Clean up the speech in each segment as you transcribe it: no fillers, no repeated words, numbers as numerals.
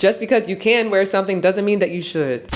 Just because you can wear something doesn't mean that you should.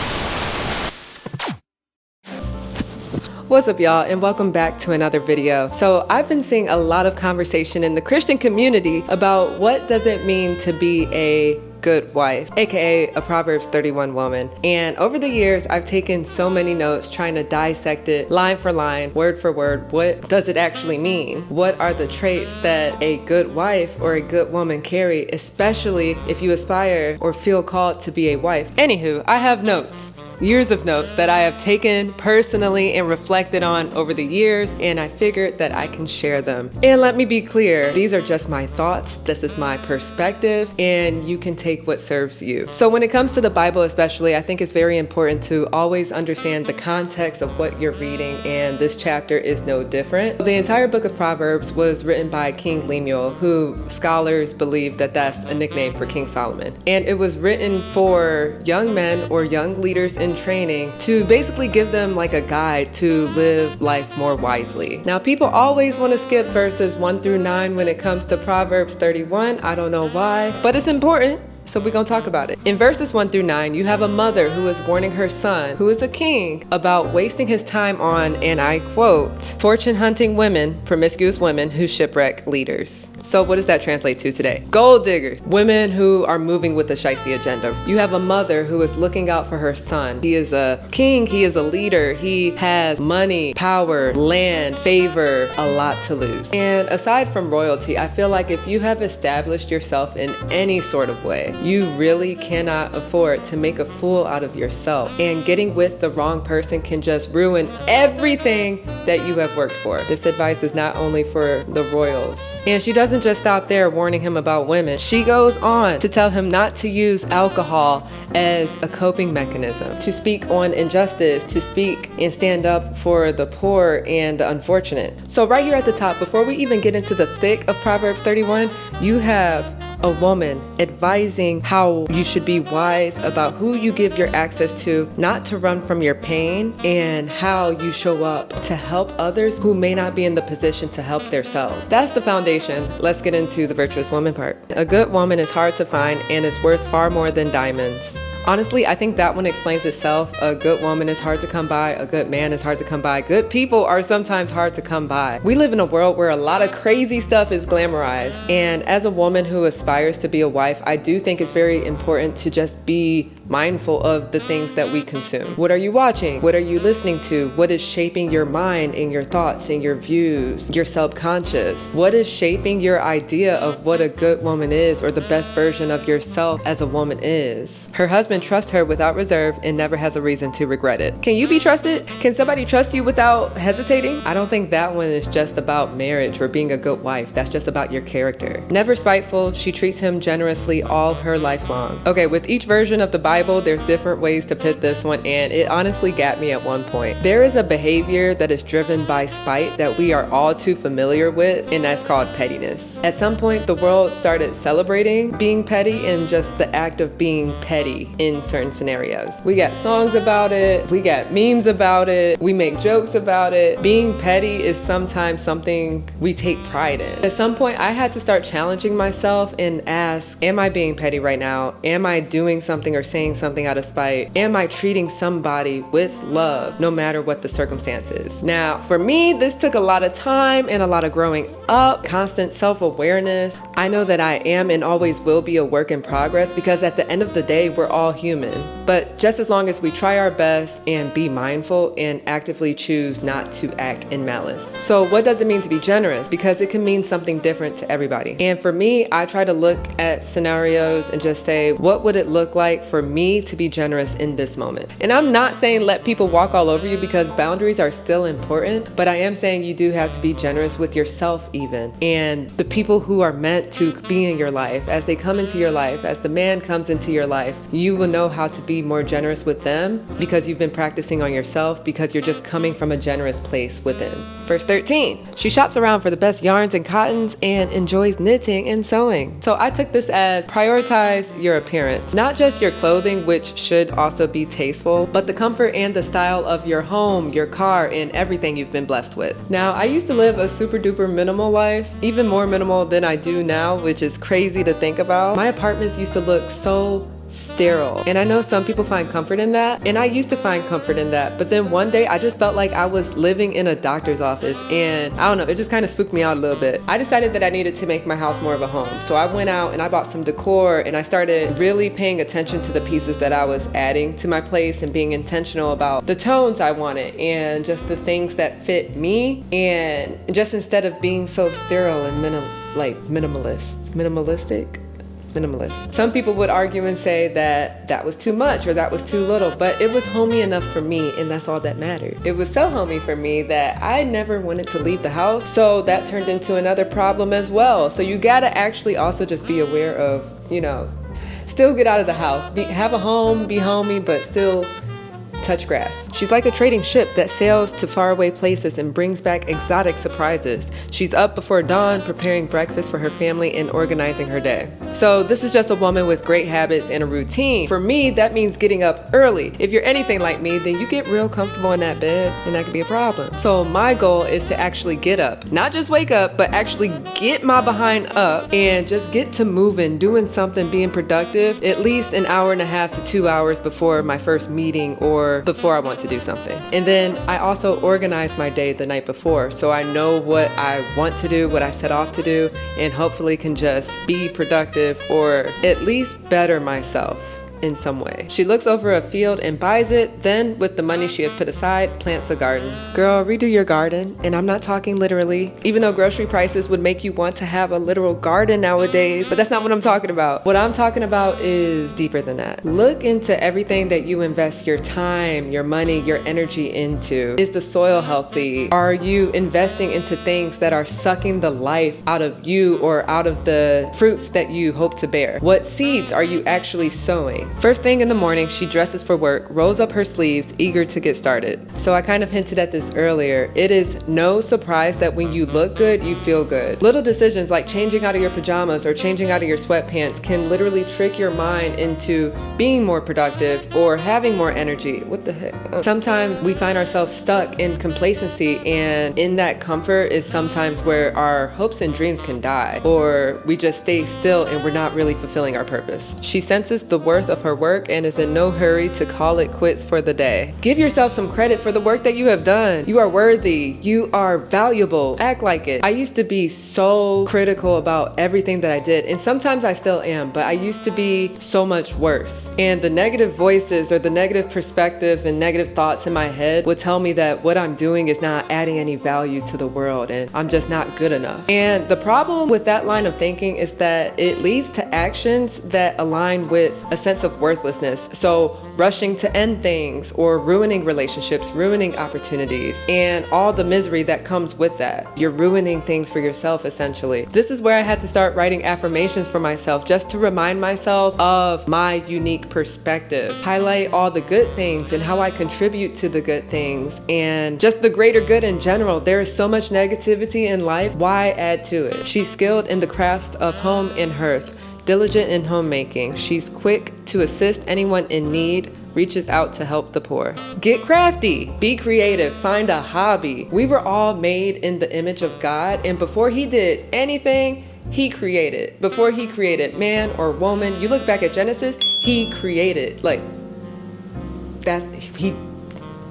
What's up, y'all, and welcome back to another video. So I've been seeing a lot of conversation in the Christian community about what does it mean to be a good wife, aka a Proverbs 31 woman. And over the years, I've taken so many notes trying to dissect it line for line, word for word. What does it actually mean? What are the traits that a good wife or a good woman carry, especially if you aspire or feel called to be a wife? Anywho, I have notes. Years of notes that I have taken personally and reflected on over the years, and I figured that I can share them. And let me be clear, these are just my thoughts, this is my perspective, and you can take what serves you. So when it comes to the Bible especially, I think it's very important to always understand the context of what you're reading, and this chapter is no different. The entire book of Proverbs was written by King Lemuel, who scholars believe that that's a nickname for King Solomon. And it was written for young men or young leaders in training to basically give them like a guide to live life more wisely. Now, people always want to skip verses 1 through 9 when it comes to Proverbs 31. I don't know why, but it's important. So we're gonna talk about it. In verses 1 through 9, you have a mother who is warning her son, who is a king, about wasting his time on, and I quote, fortune hunting women, promiscuous women who shipwreck leaders. So what does that translate to today? Gold diggers, women who are moving with the shiesty agenda. You have a mother who is looking out for her son. He is a king, he is a leader, he has money, power, land, favor, a lot to lose. And aside from royalty, I feel like if you have established yourself in any sort of way, you really cannot afford to make a fool out of yourself. And getting with the wrong person can just ruin everything that you have worked for. This advice is not only for the royals. And she doesn't just stop there warning him about women. She goes on to tell him not to use alcohol as a coping mechanism, to speak on injustice, to speak and stand up for the poor and the unfortunate. So right here at the top, before we even get into the thick of Proverbs 31, you have a woman advising how you should be wise about who you give your access to, not to run from your pain, and how you show up to help others who may not be in the position to help themselves. That's the foundation. Let's get into the virtuous woman part. A good woman is hard to find and is worth far more than diamonds. Honestly, I think that one explains itself. A good woman is hard to come by. A good man is hard to come by. Good people are sometimes hard to come by. We live in a world where a lot of crazy stuff is glamorized. And as a woman who aspires to be a wife, I do think it's very important to just be mindful of the things that we consume. What are you watching? What are you listening to? What is shaping your mind and your thoughts and your views, your subconscious? What is shaping your idea of what a good woman is, or the best version of yourself as a woman is? Her husband trusts her without reserve and never has a reason to regret it. Can you be trusted? Can somebody trust you without hesitating? I don't think that one is just about marriage or being a good wife. That's just about your character. Never spiteful, she treats him generously all her life long. Okay, with each version of the Bible, there's different ways to put this one, and it honestly got me at one point. There is a behavior that is driven by spite that we are all too familiar with, and that's called pettiness. At some point, the world started celebrating being petty and just the act of being petty in certain scenarios. We got songs about it, we got memes about it, we make jokes about it. Being petty is sometimes something we take pride in. At some point, I had to start challenging myself and ask, am I being petty right now? Am I doing something or saying something out of spite? Am I treating somebody with love no matter what the circumstances? Now, for me, this took a lot of time and a lot of growing up, constant self-awareness. I know that I am and always will be a work in progress, because at the end of the day, we're all human. But just as long as we try our best and be mindful and actively choose not to act in malice. So what does it mean to be generous? Because it can mean something different to everybody. And for me, I try to look at scenarios and just say, what would it look like for me to be generous in this moment? And I'm not saying let people walk all over you, because boundaries are still important, but I am saying you do have to be generous with yourself even. And the people who are meant to be in your life, as they come into your life, as the man comes into your life, you will know how to be more generous with them because you've been practicing on yourself, because you're just coming from a generous place within. Verse 13, she shops around for the best yarns and cottons and enjoys knitting and sewing. So I took this as prioritize your appearance, not just your clothing, which should also be tasteful, but the comfort and the style of your home, your car, and everything you've been blessed with. Now, I used to live a super duper minimal life, even more minimal than I do now, which is crazy to think about. My apartments used to look so sterile. And I know some people find comfort in that, and I used to find comfort in that, but then one day I just felt like I was living in a doctor's office, and I don't know, it just kind of spooked me out a little bit. I decided that I needed to make my house more of a home. So I went out and I bought some decor, and I started really paying attention to the pieces that I was adding to my place and being intentional about the tones I wanted and just the things that fit me, and just instead of being so sterile and minimalistic. Some people would argue and say that that was too much or that was too little, but it was homey enough for me, and that's all that mattered. It was so homey for me that I never wanted to leave the house, so that turned into another problem as well. So you gotta actually also just be aware of, still get out of the house, have a home, be homey, but still touch grass. She's like a trading ship that sails to faraway places and brings back exotic surprises. She's up before dawn, preparing breakfast for her family and organizing her day. So this is just a woman with great habits and a routine. For me, that means getting up early. If you're anything like me, then you get real comfortable in that bed, and that can be a problem. So my goal is to actually get up, not just wake up, but actually get my behind up and just get to moving, doing something, being productive, at least an hour and a half to 2 hours before my first meeting or before I want to do something. And then I also organize my day the night before, so I know what I want to do, what I set off to do, and hopefully can just be productive or at least better myself in some way. She looks over a field and buys it, then with the money she has put aside, plants a garden. Girl, redo your garden, and I'm not talking literally, even though grocery prices would make you want to have a literal garden nowadays, but that's not what I'm talking about. What I'm talking about is deeper than that. Look into everything that you invest your time, your money, your energy into. Is the soil healthy? Are you investing into things that are sucking the life out of you or out of the fruits that you hope to bear? What seeds are you actually sowing? First thing in the morning, she dresses for work, rolls up her sleeves, eager to get started. So I kind of hinted at this earlier. It is no surprise that when you look good, you feel good. Little decisions like changing out of your pajamas or changing out of your sweatpants can literally trick your mind into being more productive or having more energy. What the heck? Sometimes we find ourselves stuck in complacency, and in that comfort is sometimes where our hopes and dreams can die, or we just stay still and we're not really fulfilling our purpose. She senses the worth of her work and is in no hurry to call it quits for the day. Give yourself some credit for the work that you have done. You are worthy. You are valuable. Act like it. I used to be so critical about everything that I did, and sometimes I still am, but I used to be so much worse. And the negative voices or the negative perspective and negative thoughts in my head would tell me that what I'm doing is not adding any value to the world and I'm just not good enough. And the problem with that line of thinking is that it leads to actions that align with a sense of worthlessness. So rushing to end things or ruining relationships, ruining opportunities, and all the misery that comes with that. You're ruining things for yourself, essentially. This is where I had to start writing affirmations for myself, just to remind myself of my unique perspective. Highlight all the good things and how I contribute to the good things and just the greater good in general. There is so much negativity in life. Why add to it? She's skilled in the crafts of home and hearth, diligent in homemaking. She's quick to assist anyone in need, reaches out to help the poor. Get crafty, be creative, find a hobby. We were all made in the image of God, and before He did anything, He created. Before He created man or woman, you look back at Genesis, He created.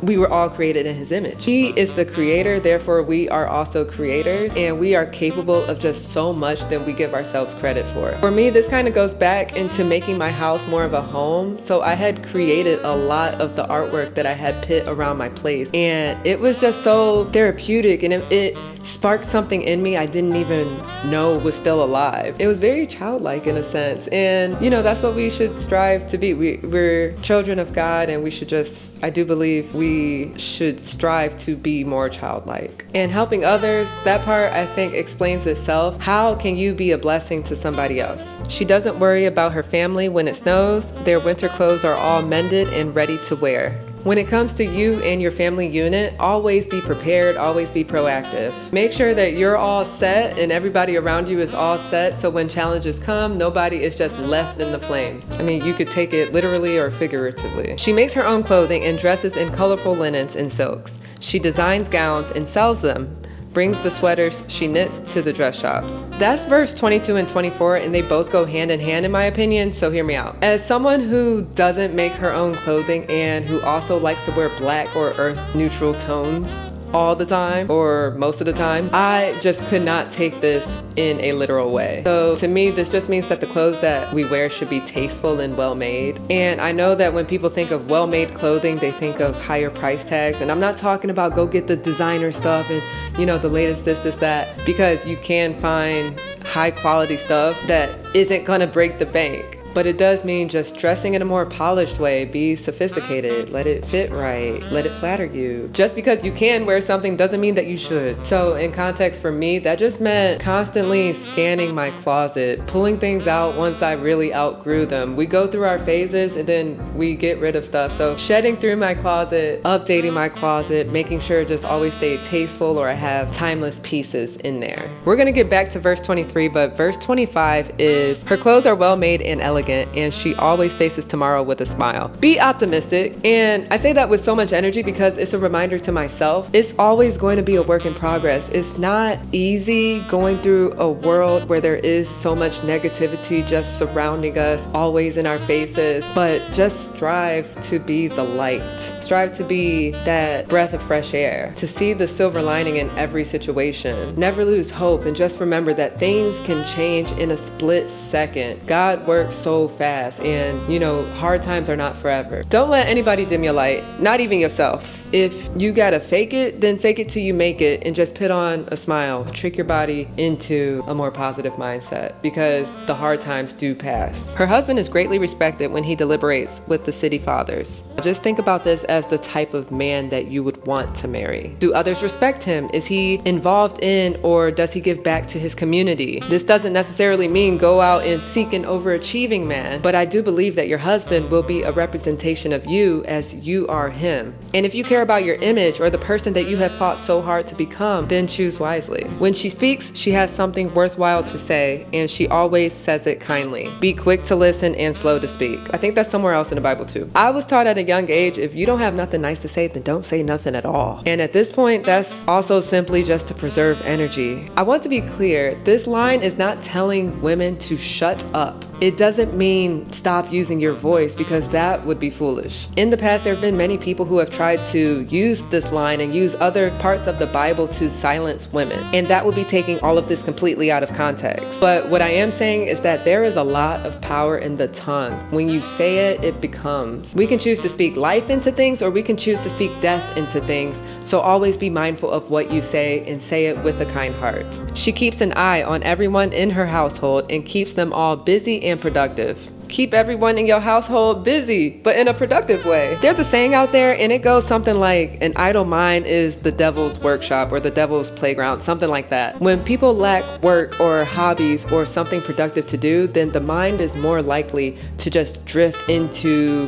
We were all created in His image. He is the creator, therefore we are also creators, and we are capable of just so much than we give ourselves credit for. For me, this kind of goes back into making my house more of a home. So I had created a lot of the artwork that I had put around my place, and it was just so therapeutic, and it sparked something in me I didn't even know was still alive. It was very childlike in a sense, and that's what we should strive to be. We're children of God, and we should just, I do believe we should strive to be more childlike. And helping others, that part I think explains itself. How can you be a blessing to somebody else? She doesn't worry about her family when it snows. Their winter clothes are all mended and ready to wear. When it comes to you and your family unit, always be prepared, always be proactive. Make sure that you're all set and everybody around you is all set, so when challenges come, nobody is just left in the flames. I mean, you could take it literally or figuratively. She makes her own clothing and dresses in colorful linens and silks. She designs gowns and sells them. brings the sweaters she knits to the dress shops. That's verse 22 and 24, and they both go hand in hand in my opinion, so hear me out. As someone who doesn't make her own clothing and who also likes to wear black or earth neutral tones all the time, or most of the time, I just could not take this in a literal way. So to me, this just means that the clothes that we wear should be tasteful and well made. And I know that when people think of well made clothing, they think of higher price tags. And I'm not talking about go get the designer stuff and, you know, the latest this, that, because you can find high quality stuff that isn't gonna break the bank. But it does mean just dressing in a more polished way, be sophisticated, let it fit right, let it flatter you. Just because you can wear something doesn't mean that you should. So in context for me, that just meant constantly scanning my closet, pulling things out once I really outgrew them. We go through our phases and then we get rid of stuff. So shedding through my closet, updating my closet, making sure it just always stay tasteful or I have timeless pieces in there. We're gonna get back to verse 23, but verse 25 is, her clothes are well made and elegant, and she always faces tomorrow with a smile. Be optimistic, and I say that with so much energy because it's a reminder to myself. It's always going to be a work in progress. It's not easy going through a world where there is so much negativity just surrounding us, always in our faces, but just strive to be the light. Strive to be that breath of fresh air, to see the silver lining in every situation. Never lose hope, and just remember that things can change in a split second. God works so fast, and you know, hard times are not forever. Don't let anybody dim your light, not even yourself. If you gotta fake it, then fake it till you make it and just put on a smile. Trick your body into a more positive mindset because the hard times do pass. Her husband is greatly respected when he deliberates with the city fathers. Just think about this as the type of man that you would want to marry. Do others respect him? Is he involved in, or does he give back to his community? This doesn't necessarily mean go out and seek an overachieving man, but I do believe that your husband will be a representation of you as you are him. And if you care about your image or the person that you have fought so hard to become, then choose wisely. When she speaks, she has something worthwhile to say, and she always says it kindly. Be quick to listen and slow to speak. I think that's somewhere else in the Bible too. I was taught at a young age, if you don't have nothing nice to say, then don't say nothing at all. And at this point, that's also simply just to preserve energy. I want to be clear, this line is not telling women to shut up. It doesn't mean stop using your voice, because that would be foolish. In the past, there have been many people who have tried to use this line and use other parts of the Bible to silence women, and that would be taking all of this completely out of context. But what I am saying is that there is a lot of power in the tongue. When you say it, it becomes. We can choose to speak life into things, or we can choose to speak death into things. So always be mindful of what you say and say it with a kind heart. She keeps an eye on everyone in her household and keeps them all busy and productive. Keep everyone in your household busy, but in a productive way. There's a saying out there, and it goes something like, an idle mind is the devil's workshop or the devil's playground, something like that. When people lack work or hobbies or something productive to do, then the mind is more likely to just drift into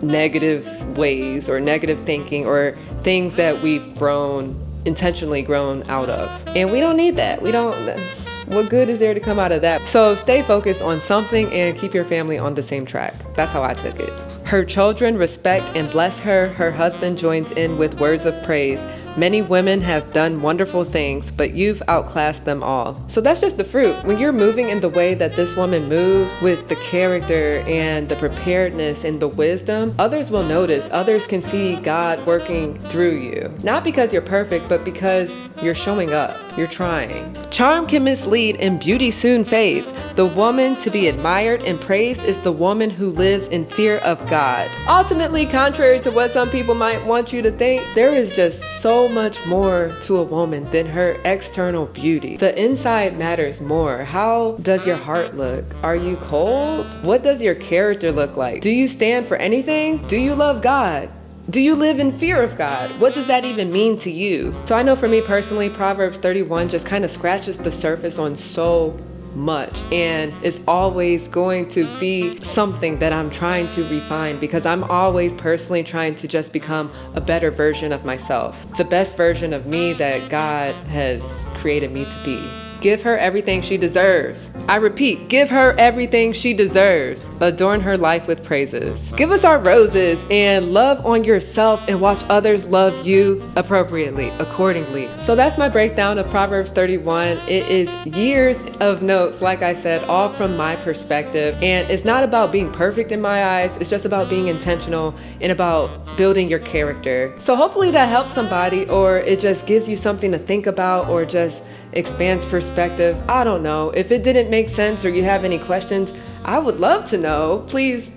negative ways or negative thinking or things that we've intentionally grown out of. And we don't need that. What good is there to come out of that? So stay focused on something and keep your family on the same track. That's how I took it. Her children respect and bless her. Her husband joins in with words of praise. Many women have done wonderful things, but you've outclassed them all. So that's just the fruit. When you're moving in the way that this woman moves, with the character and the preparedness and the wisdom, others will notice. Others can see God working through you. Not because you're perfect, but because you're showing up. You're trying. Charm can mislead and beauty soon fades. The woman to be admired and praised is the woman who lives in fear of God. Ultimately, contrary to what some people might want you to think, there is just so much more to a woman than her external beauty. The inside matters more. How does your heart look? Are you cold? What does your character look like? Do you stand for anything? Do you love God? Do you live in fear of God? What does that even mean to you? So I know for me personally, Proverbs 31 just kind of scratches the surface on so much, and it's always going to be something that I'm trying to refine, because I'm always personally trying to just become a better version of myself, the best version of me that God has created me to be. Give her everything she deserves. I repeat, give her everything she deserves. Adorn her life with praises. Give us our roses and love on yourself and watch others love you appropriately, accordingly. So that's my breakdown of Proverbs 31. It is years of notes, like I said, all from my perspective. And it's not about being perfect in my eyes. It's just about being intentional and about building your character. So hopefully that helps somebody, or it just gives you something to think about, or just expands perspective. I don't know. If it didn't make sense or you have any questions, I would love to know. Please,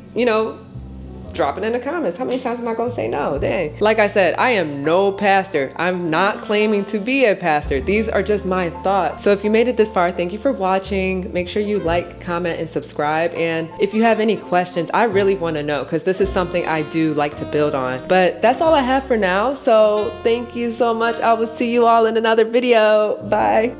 drop it in the comments. How many times am I going to say no? Dang. Like I said, I am no pastor. I'm not claiming to be a pastor. These are just my thoughts. So if you made it this far, thank you for watching. Make sure you like, comment, and subscribe. And if you have any questions, I really want to know, because this is something I do like to build on. But that's all I have for now. So thank you so much. I will see you all in another video. Bye.